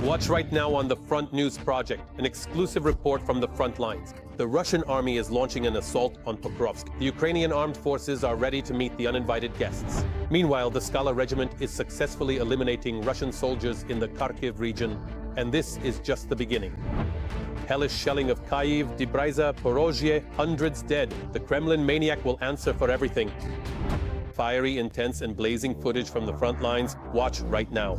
Watch right now on the Front News Project, an exclusive report from the front lines. The Russian army is launching an assault on Pokrovsk. The Ukrainian armed forces are ready to meet the uninvited guests. Meanwhile, the Skala regiment is successfully eliminating Russian soldiers in the Kharkiv region, and this is just the beginning. Hellish shelling of Kyiv, Zaporizhzhia, hundreds dead. The Kremlin maniac will answer for everything. Fiery, intense, and blazing footage from the front lines. Watch right now.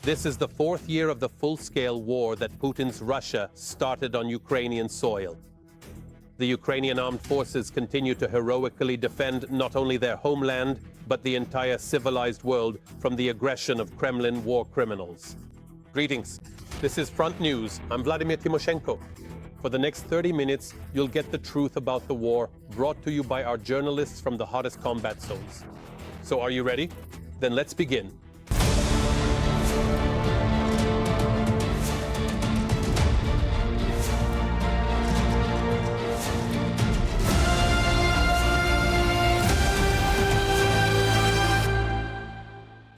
This is the fourth year of the full-scale war that Putin's Russia started on Ukrainian soil. The Ukrainian armed forces continue to heroically defend not only their homeland, but the entire civilized world from the aggression of Kremlin war criminals. Greetings. This is Front News. I'm Vladimir Timoshenko. For the next 30 minutes, you'll get the truth about the war, brought to you by our journalists from the hottest combat zones. So are you ready? Then let's begin.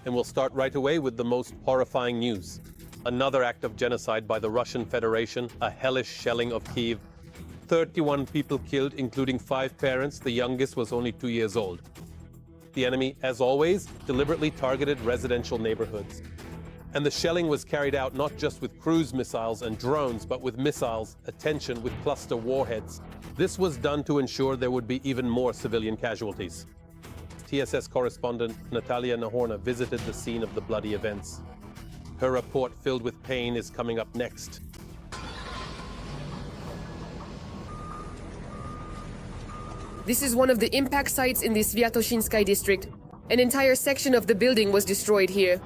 And we'll start right away with the most horrifying news. Another act of genocide by the Russian Federation, a hellish shelling of Kyiv. 31 people killed, including 5 parents. The youngest was only 2 years old. The enemy, as always, deliberately targeted residential neighborhoods. And the shelling was carried out not just with cruise missiles and drones, but with missiles, attention, with cluster warheads. This was done to ensure there would be even more civilian casualties. TSS correspondent Natalia Nahorna visited the scene of the bloody events. Her report, filled with pain, is coming up next. This is one of the impact sites in the Sviatoshinsky district. An entire section of the building was destroyed here.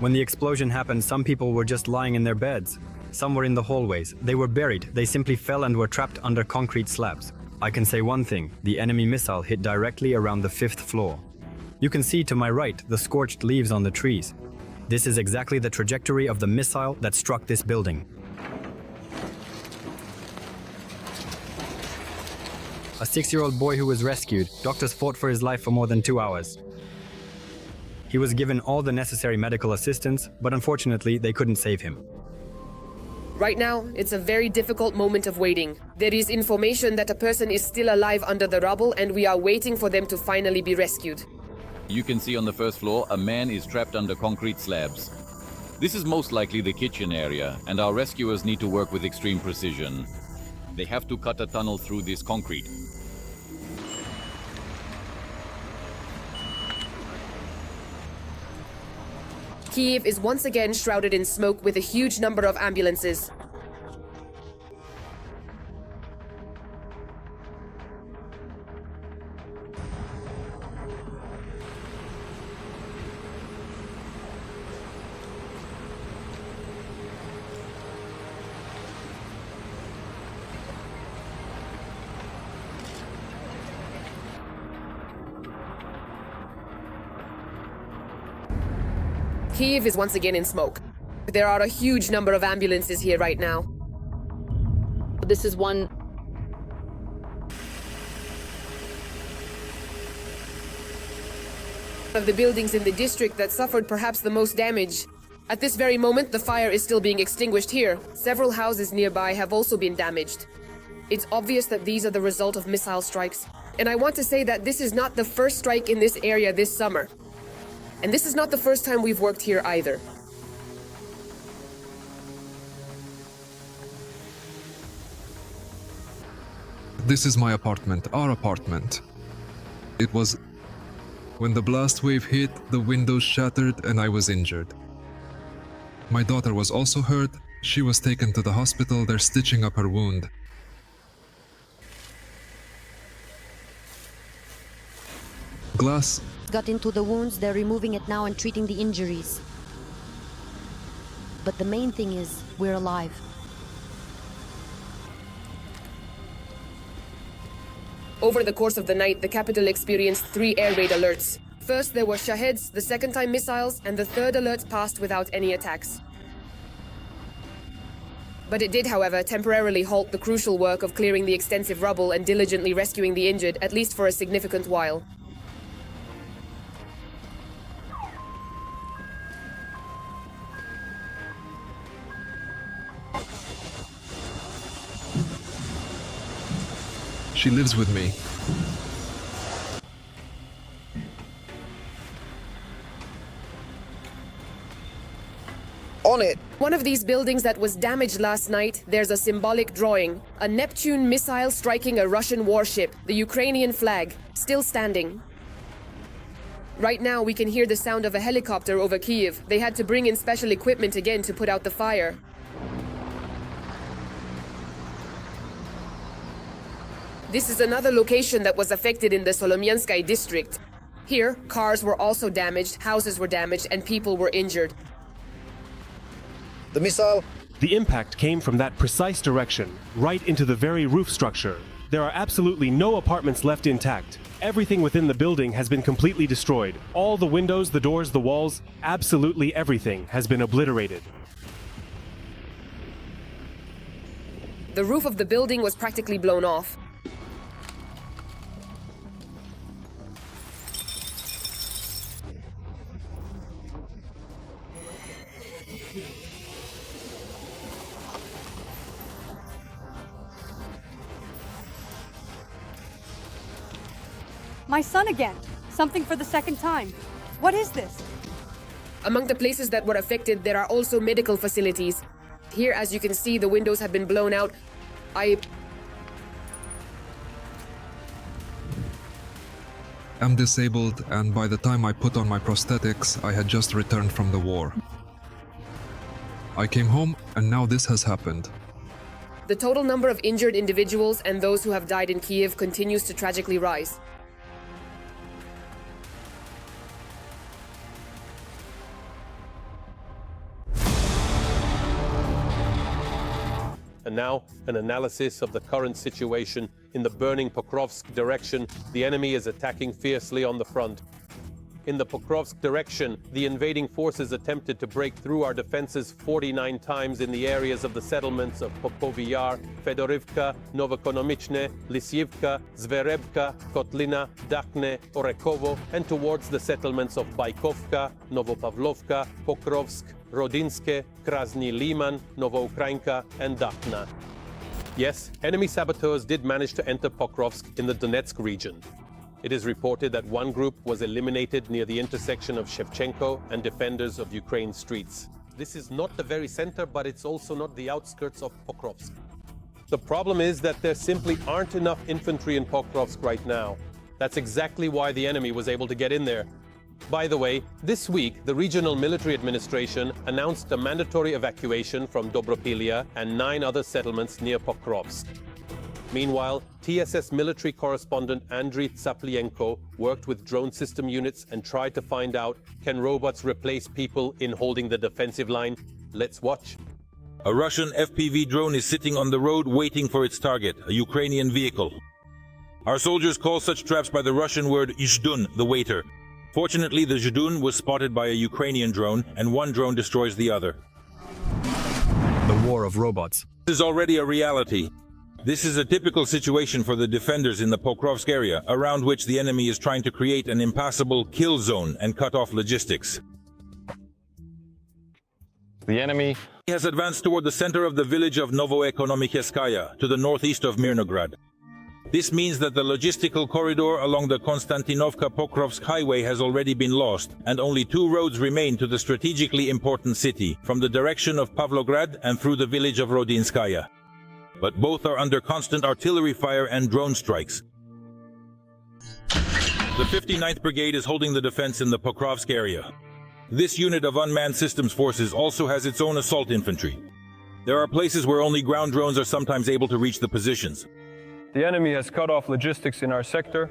When the explosion happened, some people were just lying in their beds. Some were in the hallways. They were buried. They simply fell and were trapped under concrete slabs. I can say one thing: the enemy missile hit directly around the 5th floor. You can see to my right the scorched leaves on the trees. This is exactly the trajectory of the missile that struck this building. A 6-year-old boy who was rescued. Doctors fought for his life for more than 2 hours. He was given all the necessary medical assistance, but unfortunately, they couldn't save him. Right now, it's a very difficult moment of waiting. There is information that a person is still alive under the rubble, and we are waiting for them to finally be rescued. You can see on the 1st floor, a man is trapped under concrete slabs. This is most likely the kitchen area, and our rescuers need to work with extreme precision. They have to cut a tunnel through this concrete. Kyiv is once again shrouded in smoke with a huge number of ambulances. Kyiv is once again in smoke. There are a huge number of ambulances here right now. This is one of the buildings in the district that suffered perhaps the most damage. At this very moment, the fire is still being extinguished here. Several houses nearby have also been damaged. It's obvious that these are the result of missile strikes. And I want to say that this is not the first strike in this area this summer. And this is not the first time we've worked here either. This is my apartment, our apartment. It was when the blast wave hit, the windows shattered and I was injured. My daughter was also hurt. She was taken to the hospital. They're stitching up her wound. Glass got into the wounds. They're removing it now and treating the injuries. But the main thing is, we're alive. Over the course of the night, the capital experienced 3 air raid alerts. First there were Shaheds, the second time missiles, and the third alert passed without any attacks. But it did, however, temporarily halt the crucial work of clearing the extensive rubble and diligently rescuing the injured, at least for a significant while. She lives with me. On it! One of these buildings that was damaged last night, there's a symbolic drawing. A Neptune missile striking a Russian warship, the Ukrainian flag, still standing. Right now, we can hear the sound of a helicopter over Kyiv. They had to bring in special equipment again to put out the fire. This is another location that was affected in the Kamyanske district. Here, cars were also damaged, houses were damaged, and people were injured. The missile? The impact came from that precise direction, right into the very roof structure. There are absolutely no apartments left intact. Everything within the building has been completely destroyed. All the windows, the doors, the walls, absolutely everything has been obliterated. The roof of the building was practically blown off. My son again. Something for the second time. What is this? Among the places that were affected, there are also medical facilities. Here, as you can see, the windows have been blown out. I'm disabled, and by the time I put on my prosthetics, I had just returned from the war. I came home, and now this has happened. The total number of injured individuals and those who have died in Kyiv continues to tragically rise. And now, an analysis of the current situation. In the burning Pokrovsk direction, the enemy is attacking fiercely on the front. In the Pokrovsk direction, the invading forces attempted to break through our defenses 49 times in the areas of the settlements of Popovy Yar, Fedorivka, Novoekonomichne, Lisyivka, Zverebka, Kotlina, Dakhne, Orekovo, and towards the settlements of Baikovka, Novopavlovka, Pokrovsk, Rodinske, Krasny Liman, Novoukrainka, and Dakhna. Yes, enemy saboteurs did manage to enter Pokrovsk in the Donetsk region. It is reported that one group was eliminated near the intersection of Shevchenko and defenders of Ukraine's streets. This is not the very center, but it's also not the outskirts of Pokrovsk. The problem is that there simply aren't enough infantry in Pokrovsk right now. That's exactly why the enemy was able to get in there. By the way, this week, the Regional Military Administration announced a mandatory evacuation from Dobropilya and 9 other settlements near Pokrovsk. Meanwhile, TSS military correspondent Andriy Tsaplienko worked with drone system units and tried to find out, can robots replace people in holding the defensive line? Let's watch. A Russian FPV drone is sitting on the road waiting for its target, a Ukrainian vehicle. Our soldiers call such traps by the Russian word "zhdun," the waiter. Fortunately, the zhdun was spotted by a Ukrainian drone, and one drone destroys the other. The war of robots. This is already a reality. This is a typical situation for the defenders in the Pokrovsk area, around which the enemy is trying to create an impassable kill zone and cut off logistics. The enemy has advanced toward the center of the village of Novoekonomicheskaya, to the northeast of Mirnograd. This means that the logistical corridor along the Konstantinovka-Pokrovsk highway has already been lost, and only 2 roads remain to the strategically important city, from the direction of Pavlograd and through the village of Rodinskaya. But both are under constant artillery fire and drone strikes. The 59th Brigade is holding the defense in the Pokrovsk area. This unit of unmanned systems forces also has its own assault infantry. There are places where only ground drones are sometimes able to reach the positions. The enemy has cut off logistics in our sector.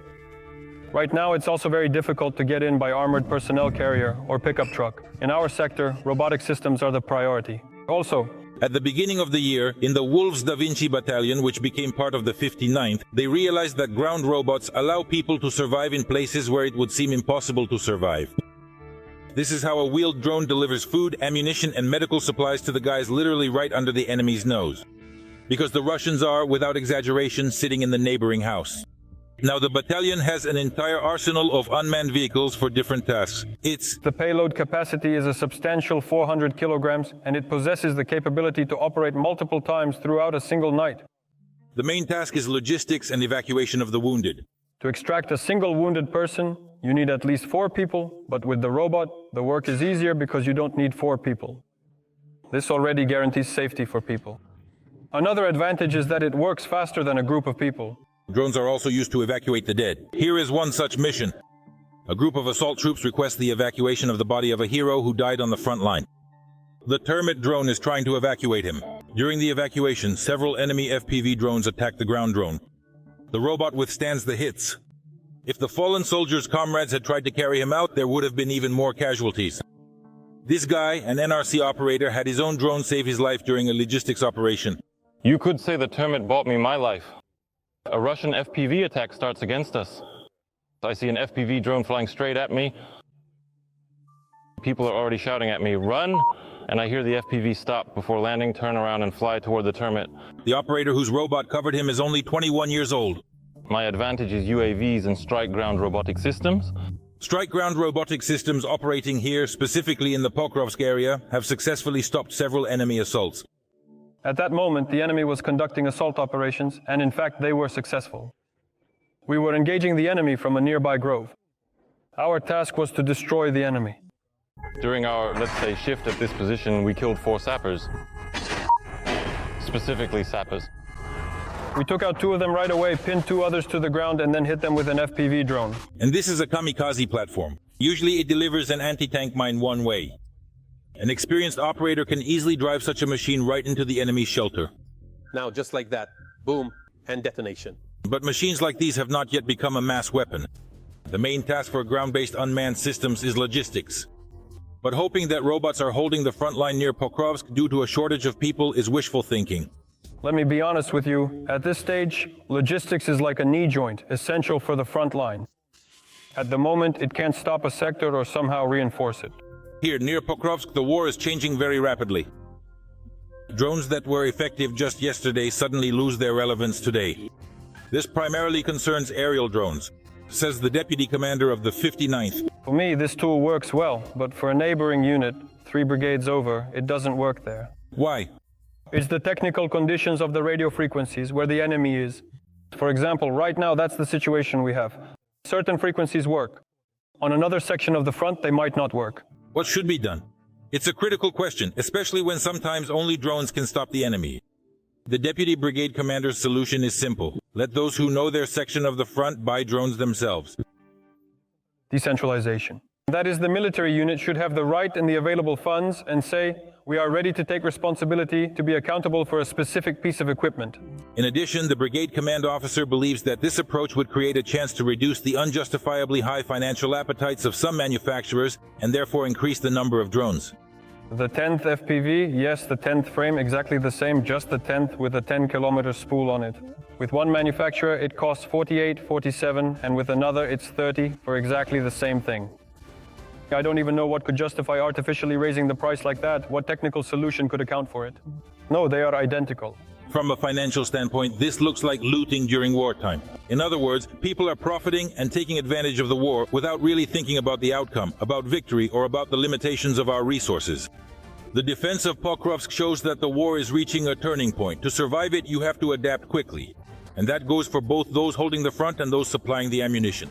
Right now, it's also very difficult to get in by armored personnel carrier or pickup truck. In our sector, robotic systems are the priority. Also, at the beginning of the year, in the Wolves Da Vinci Battalion, which became part of the 59th, they realized that ground robots allow people to survive in places where it would seem impossible to survive. This is how a wheeled drone delivers food, ammunition, and medical supplies to the guys literally right under the enemy's nose. Because the Russians are, without exaggeration, sitting in the neighboring house. Now the battalion has an entire arsenal of unmanned vehicles for different tasks. The payload capacity is a substantial 400 kilograms, and it possesses the capability to operate multiple times throughout a single night. The main task is logistics and evacuation of the wounded. To extract a single wounded person, you need at least 4 people, but with the robot, the work is easier because you don't need 4 people. This already guarantees safety for people. Another advantage is that it works faster than a group of people. Drones are also used to evacuate the dead. Here is one such mission. A group of assault troops request the evacuation of the body of a hero who died on the front line. The Termit drone is trying to evacuate him. During the evacuation, several enemy FPV drones attack the ground drone. The robot withstands the hits. If the fallen soldier's comrades had tried to carry him out, there would have been even more casualties. This guy, an NRC operator, had his own drone save his life during a logistics operation. You could say the Termit bought me my life. A Russian FPV attack starts against us. I see an FPV drone flying straight at me. People are already shouting at me, "Run!" And I hear the FPV stop before landing, turn around and fly toward the Termit. The operator whose robot covered him is only 21 years old. My advantage is UAVs and strike ground robotic systems. Strike ground robotic systems operating here, specifically in the Pokrovsk area, have successfully stopped several enemy assaults. At that moment, the enemy was conducting assault operations, and in fact, they were successful. We were engaging the enemy from a nearby grove. Our task was to destroy the enemy. During our, let's say, shift at this position, we killed 4 sappers. Specifically sappers. We took out 2 of them right away, pinned 2 others to the ground, and then hit them with an FPV drone. And this is a kamikaze platform. Usually it delivers an anti-tank mine one way. An experienced operator can easily drive such a machine right into the enemy's shelter. Now, just like that, boom, and detonation. But machines like these have not yet become a mass weapon. The main task for ground-based unmanned systems is logistics. But hoping that robots are holding the front line near Pokrovsk due to a shortage of people is wishful thinking. Let me be honest with you. At this stage, logistics is like a knee joint, essential for the front line. At the moment, it can't stop a sector or somehow reinforce it. Here, near Pokrovsk, the war is changing very rapidly. Drones that were effective just yesterday suddenly lose their relevance today. This primarily concerns aerial drones, says the deputy commander of the 59th. For me, this tool works well, but for a neighboring unit, 3 brigades over, it doesn't work there. Why? It's the technical conditions of the radio frequencies where the enemy is. For example, right now, that's the situation we have. Certain frequencies work. On another section of the front, they might not work. What should be done? It's a critical question, especially when sometimes only drones can stop the enemy. The deputy brigade commander's solution is simple. Let those who know their section of the front buy drones themselves. Decentralization. That is, the military unit should have the right and the available funds and say, we are ready to take responsibility to be accountable for a specific piece of equipment. In addition, the brigade command officer believes that this approach would create a chance to reduce the unjustifiably high financial appetites of some manufacturers and therefore increase the number of drones. The 10th FPV, yes, the 10th frame, exactly the same, just the 10th with a 10-kilometer spool on it. With one manufacturer, it costs 48, 47, and with another, it's 30 for exactly the same thing. I don't even know what could justify artificially raising the price like that. What technical solution could account for it? No, they are identical. From a financial standpoint, this looks like looting during wartime. In other words, people are profiting and taking advantage of the war without really thinking about the outcome, about victory, or about the limitations of our resources. The defense of Pokrovsk shows that the war is reaching a turning point. To survive it, you have to adapt quickly. And that goes for both those holding the front and those supplying the ammunition.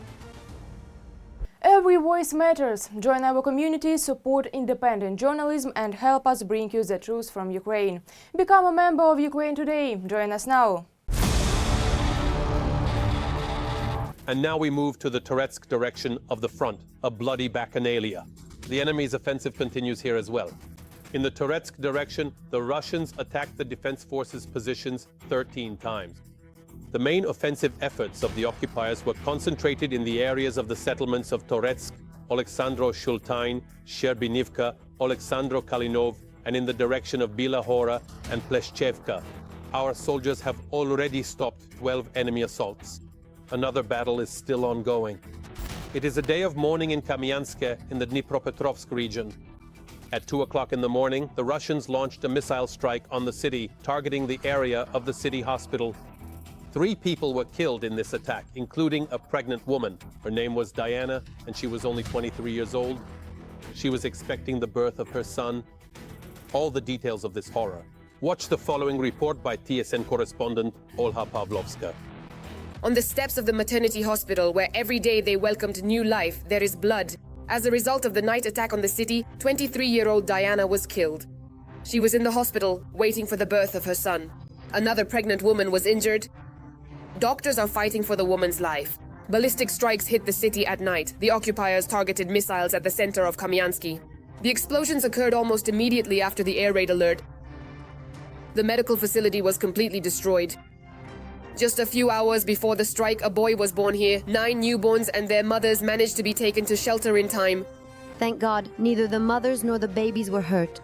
Every voice matters. Join our community, support independent journalism and help us bring you the truth from Ukraine. Become a member of Ukraine Today. Join us now. And now we move to the Toretsk direction of the front, a bloody bacchanalia. The enemy's offensive continues here as well. In the Toretsk direction, the Russians attacked the defense forces' positions 13 times. The main offensive efforts of the occupiers were concentrated in the areas of the settlements of Toretsk, Oleksandro Shultain, Sherbinivka, Oleksandro Kalinov, and in the direction of Bila Hora and Pleshchevka. Our soldiers have already stopped 12 enemy assaults. Another battle is still ongoing. It is a day of mourning in Kamyanske in the Dnipropetrovsk region. At 2 o'clock in the morning, the Russians launched a missile strike on the city, targeting the area of the city hospital. 3 people were killed in this attack, including a pregnant woman. Her name was Diana, and she was only 23 years old. She was expecting the birth of her son. All the details of this horror. Watch the following report by TSN correspondent Olha Pavlovska. On the steps of the maternity hospital, where every day they welcomed new life, there is blood. As a result of the night attack on the city, 23-year-old Diana was killed. She was in the hospital, waiting for the birth of her son. Another pregnant woman was injured. Doctors are fighting for the woman's life. Ballistic strikes hit the city at night. The occupiers targeted missiles at the center of Kamyanske. The explosions occurred almost immediately after the air raid alert. The medical facility was completely destroyed. Just a few hours before the strike, a boy was born here. 9 newborns and their mothers managed to be taken to shelter in time. Thank God, neither the mothers nor the babies were hurt.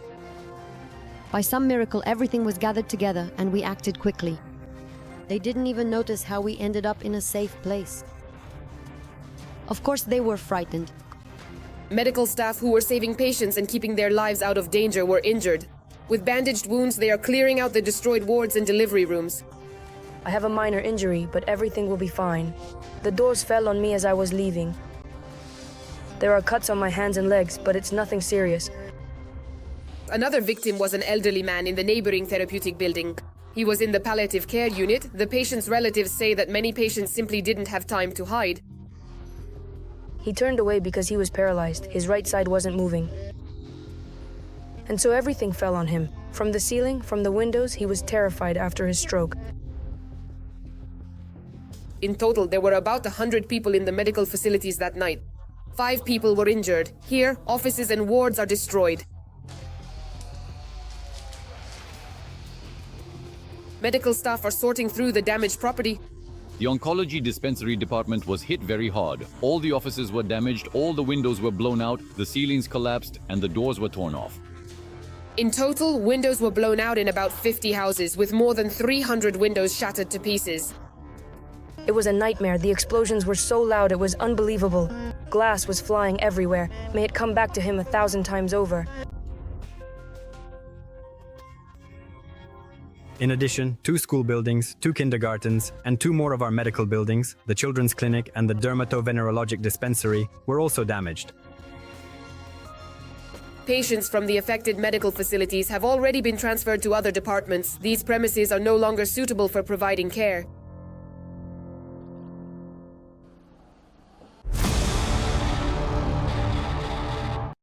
By some miracle, everything was gathered together and we acted quickly. They didn't even notice how we ended up in a safe place. Of course, they were frightened. Medical staff who were saving patients and keeping their lives out of danger were injured. With bandaged wounds, they are clearing out the destroyed wards and delivery rooms. I have a minor injury, but everything will be fine. The doors fell on me as I was leaving. There are cuts on my hands and legs, but it's nothing serious. Another victim was an elderly man in the neighboring therapeutic building. He was in the palliative care unit. The patient's relatives say that many patients simply didn't have time to hide. He turned away because he was paralyzed. His right side wasn't moving. And so everything fell on him. From the ceiling, from the windows, he was terrified after his stroke. In total, there were about 100 people in the medical facilities that night. 5 people were injured. Here, offices and wards are destroyed. Medical staff are sorting through the damaged property. The oncology dispensary department was hit very hard. All the offices were damaged, all the windows were blown out, the ceilings collapsed, and the doors were torn off. In total, windows were blown out in about 50 houses, with more than 300 windows shattered to pieces. It was a nightmare. The explosions were so loud, it was unbelievable. Glass was flying everywhere. May it come back to him 1,000 times over. In addition, 2 school buildings, 2 kindergartens, and 2 more of our medical buildings, the children's clinic and the dermatovenerologic dispensary, were also damaged. Patients from the affected medical facilities have already been transferred to other departments. These premises are no longer suitable for providing care.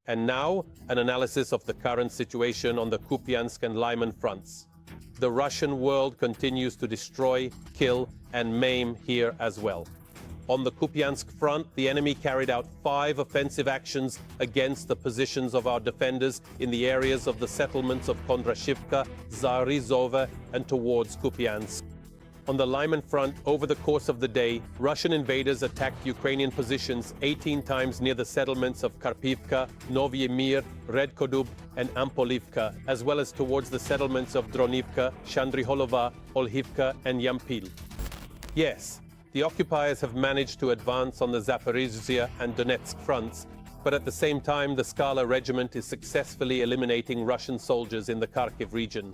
And now, an analysis of the current situation on the Kupiansk and Lyman fronts. The Russian world continues to destroy, kill, and maim here as well. On the Kupiansk front, the enemy carried out 5 offensive actions against the positions of our defenders in the areas of the settlements of Kondrashivka, Zaporizhzhia, and towards Kupiansk. On the Lyman front, over the course of the day, Russian invaders attacked Ukrainian positions 18 times near the settlements of Karpivka, Novye Mir, Redkodub, and Ampolivka, as well as towards the settlements of Dronivka, Shandriholova, Olhivka, and Yampil. Yes, the occupiers have managed to advance on the Zaporizhzhia and Donetsk fronts, but at the same time, the Skala regiment is successfully eliminating Russian soldiers in the Kharkiv region.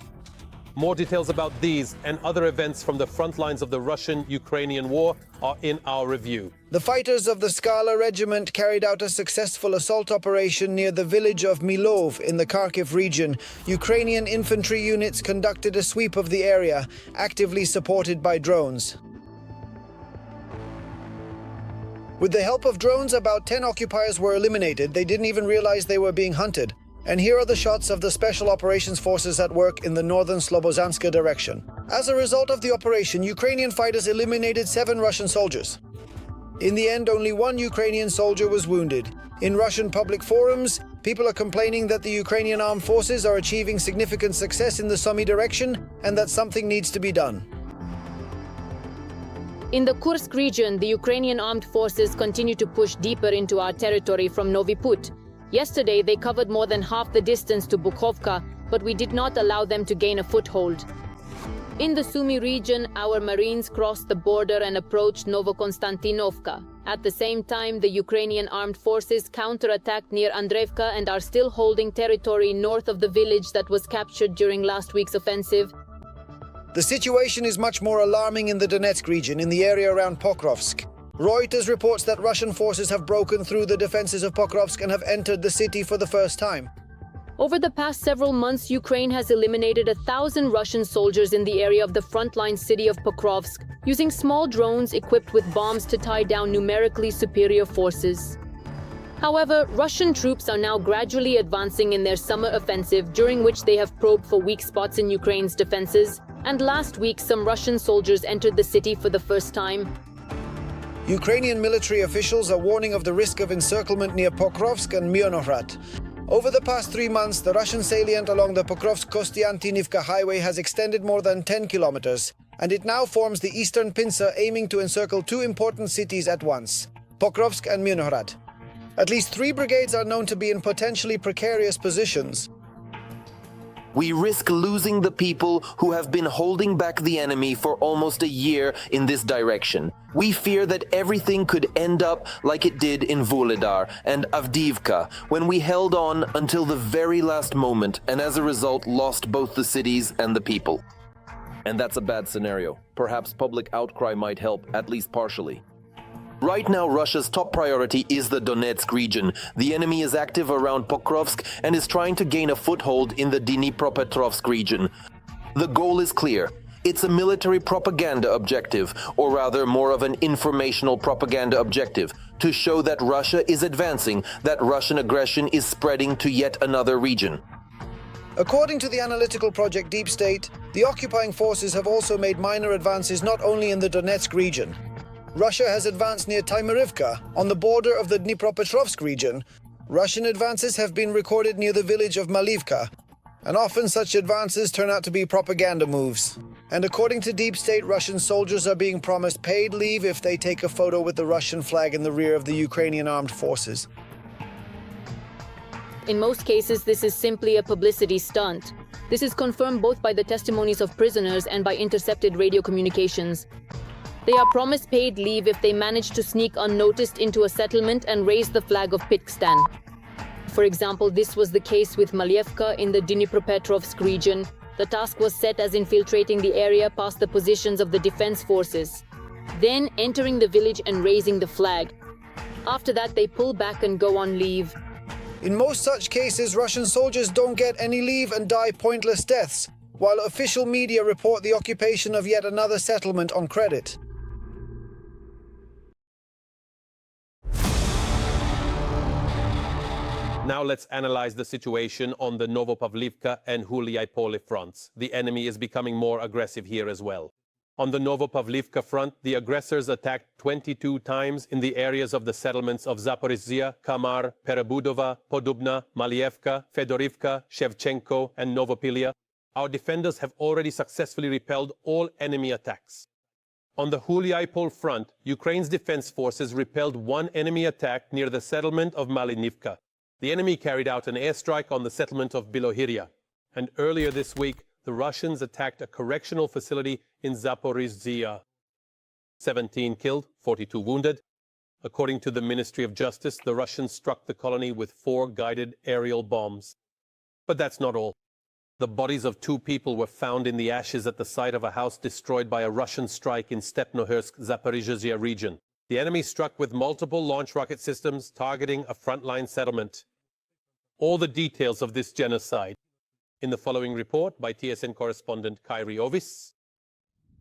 More details about these and other events from the front lines of the Russian-Ukrainian war are in our review. The fighters of the Skala regiment carried out a successful assault operation near the village of Milov in the Kharkiv region. Ukrainian infantry units conducted a sweep of the area, actively supported by drones. With the help of drones, about 10 occupiers were eliminated. They didn't even realize they were being hunted. And here are the shots of the Special Operations Forces at work in the northern Slobozhanska direction. As a result of the operation, Ukrainian fighters eliminated 7 Russian soldiers. In the end, only 1 Ukrainian soldier was wounded. In Russian public forums, people are complaining that the Ukrainian armed forces are achieving significant success in the Sumy direction and that something needs to be done. In the Kursk region, the Ukrainian armed forces continue to push deeper into our territory from Novi Put. Yesterday, they covered more than half the distance to Bukhovka, but we did not allow them to gain a foothold. In the Sumy region, our Marines crossed the border and approached Novokonstantinovka. At the same time, the Ukrainian armed forces counterattacked near Andreevka and are still holding territory north of the village that was captured during last week's offensive. The situation is much more alarming in the Donetsk region, in the area around Pokrovsk. Reuters reports that Russian forces have broken through the defenses of Pokrovsk and have entered the city for the first time. Over the past several months, Ukraine has eliminated 1,000 Russian soldiers in the area of the frontline city of Pokrovsk, using small drones equipped with bombs to tie down numerically superior forces. However, Russian troops are now gradually advancing in their summer offensive, during which they have probed for weak spots in Ukraine's defenses, and last week some Russian soldiers entered the city for the first time. Ukrainian military officials are warning of the risk of encirclement near Pokrovsk and Myrnograd. Over the past 3 months, the Russian salient along the Pokrovsk-Kostiantinivka highway has extended more than 10 kilometers, and it now forms the eastern pincer aiming to encircle 2 important cities at once, Pokrovsk and Myrnograd. At least 3 brigades are known to be in potentially precarious positions. We risk losing the people who have been holding back the enemy for almost a year in this direction. We fear that everything could end up like it did in Vuhledar and Avdiivka, when we held on until the very last moment and as a result lost both the cities and the people. And that's a bad scenario. Perhaps public outcry might help, at least partially. Right now, Russia's top priority is the Donetsk region. The enemy is active around Pokrovsk and is trying to gain a foothold in the Dnipropetrovsk region. The goal is clear. It's a military propaganda objective, or rather more of an informational propaganda objective, to show that Russia is advancing, that Russian aggression is spreading to yet another region. According to the analytical project Deep State, the occupying forces have also made minor advances not only in the Donetsk region. Russia has advanced near Tymarivka, on the border of the Dnipropetrovsk region. Russian advances have been recorded near the village of Malivka, and often such advances turn out to be propaganda moves. And according to Deep State, Russian soldiers are being promised paid leave if they take a photo with the Russian flag in the rear of the Ukrainian armed forces. In most cases, this is simply a publicity stunt. This is confirmed both by the testimonies of prisoners and by intercepted radio communications. They are promised paid leave if they manage to sneak unnoticed into a settlement and raise the flag of Pitkstan. For example, this was the case with Malievka in the Dnipropetrovsk region. The task was set as infiltrating the area past the positions of the defense forces, then entering the village and raising the flag. After that, they pull back and go on leave. In most such cases, Russian soldiers don't get any leave and die pointless deaths, while official media report the occupation of yet another settlement on credit. Now let's analyze the situation on the Novopavlivka and Huliaipole fronts. The enemy is becoming more aggressive here as well. On the Novopavlivka front, the aggressors attacked 22 times in the areas of the settlements of Zaporizhzhia, Kamar, Perebudova, Podubna, Malievka, Fedorivka, Shevchenko, and Novopilia. Our defenders have already successfully repelled all enemy attacks. On the Huliaipole front, Ukraine's defense forces repelled one enemy attack near the settlement of Malinivka. The enemy carried out an airstrike on the settlement of Bilohirya. And earlier this week, the Russians attacked a correctional facility in Zaporizhzhia. 17 killed, 42 wounded. According to the Ministry of Justice, the Russians struck the colony with 4 guided aerial bombs. But that's not all. The bodies of 2 people were found in the ashes at the site of a house destroyed by a Russian strike in Stepnohursk, Zaporizhzhia region. The enemy struck with multiple launch rocket systems targeting a frontline settlement. All the details of this genocide in the following report by TSN correspondent Kyrie Ovis.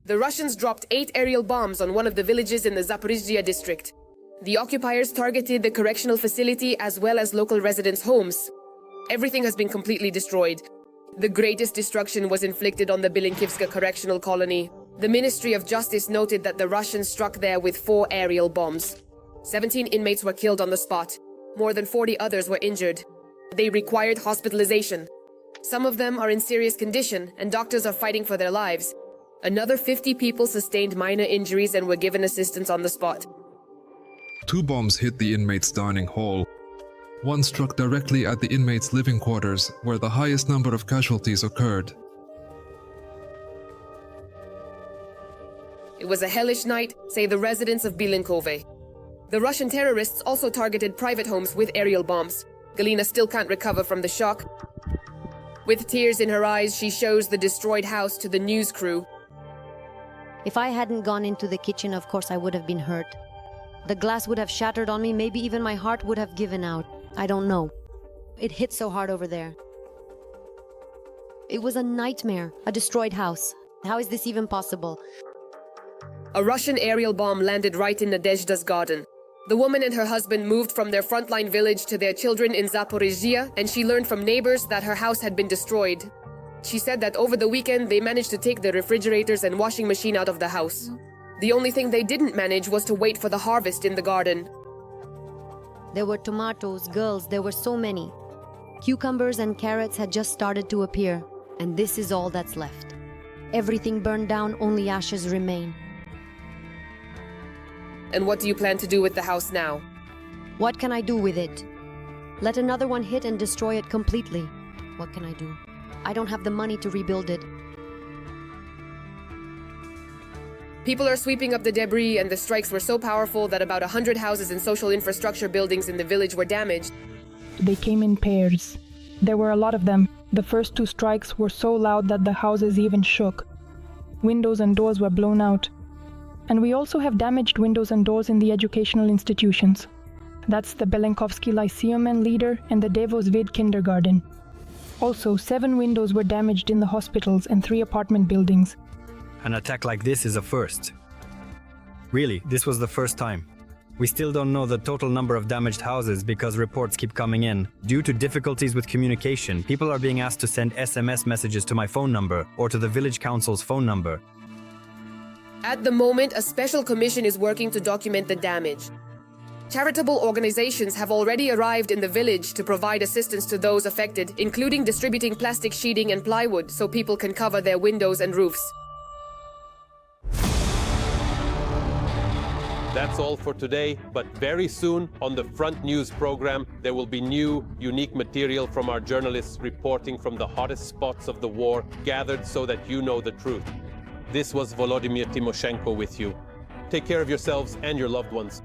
The Russians dropped 8 aerial bombs on one of the villages in the Zaporizhzhia district. The occupiers targeted the correctional facility as well as local residents' homes. Everything has been completely destroyed. The greatest destruction was inflicted on the Bilinkivska correctional colony. The Ministry of Justice noted that the Russians struck there with 4 aerial bombs. 17 inmates were killed on the spot. More than 40 others were injured. They required hospitalization. Some of them are in serious condition, and doctors are fighting for their lives. Another 50 people sustained minor injuries and were given assistance on the spot. 2 bombs hit the inmates' dining hall. One struck directly at the inmates' living quarters, where the highest number of casualties occurred. It was a hellish night, say the residents of Bilinkove. The Russian terrorists also targeted private homes with aerial bombs. Galina still can't recover from the shock. With tears in her eyes, she shows the destroyed house to the news crew. If I hadn't gone into the kitchen, of course I would have been hurt. The glass would have shattered on me, maybe even my heart would have given out. I don't know. It hit so hard over there. It was a nightmare, a destroyed house. How is this even possible? A Russian aerial bomb landed right in Nadezhda's garden. The woman and her husband moved from their frontline village to their children in Zaporizhzhia, and she learned from neighbors that her house had been destroyed. She said that over the weekend they managed to take the refrigerators and washing machine out of the house. The only thing they didn't manage was to wait for the harvest in the garden. There were tomatoes, girls, there were so many. Cucumbers and carrots had just started to appear, and this is all that's left. Everything burned down, only ashes remain. And what do you plan to do with the house now? What can I do with it? Let another one hit and destroy it completely. What can I do? I don't have the money to rebuild it. People are sweeping up the debris, and the strikes were so powerful that about 100 houses and social infrastructure buildings in the village were damaged. They came in pairs. There were a lot of them. The first two strikes were so loud that the houses even shook. Windows and doors were blown out. And we also have damaged windows and doors in the educational institutions. That's the Belenkovsky Lyceum and Leader and the Devozvid Kindergarten. Also, 7 windows were damaged in the hospitals and 3 apartment buildings. An attack like this is a first. Really, this was the first time. We still don't know the total number of damaged houses because reports keep coming in. Due to difficulties with communication, people are being asked to send SMS messages to my phone number or to the village council's phone number. At the moment, a special commission is working to document the damage. Charitable organizations have already arrived in the village to provide assistance to those affected, including distributing plastic sheeting and plywood so people can cover their windows and roofs. That's all for today, but very soon on the Front News program, there will be new, unique material from our journalists reporting from the hottest spots of the war, gathered so that you know the truth. This was Volodymyr Tymoshenko with you. Take care of yourselves and your loved ones.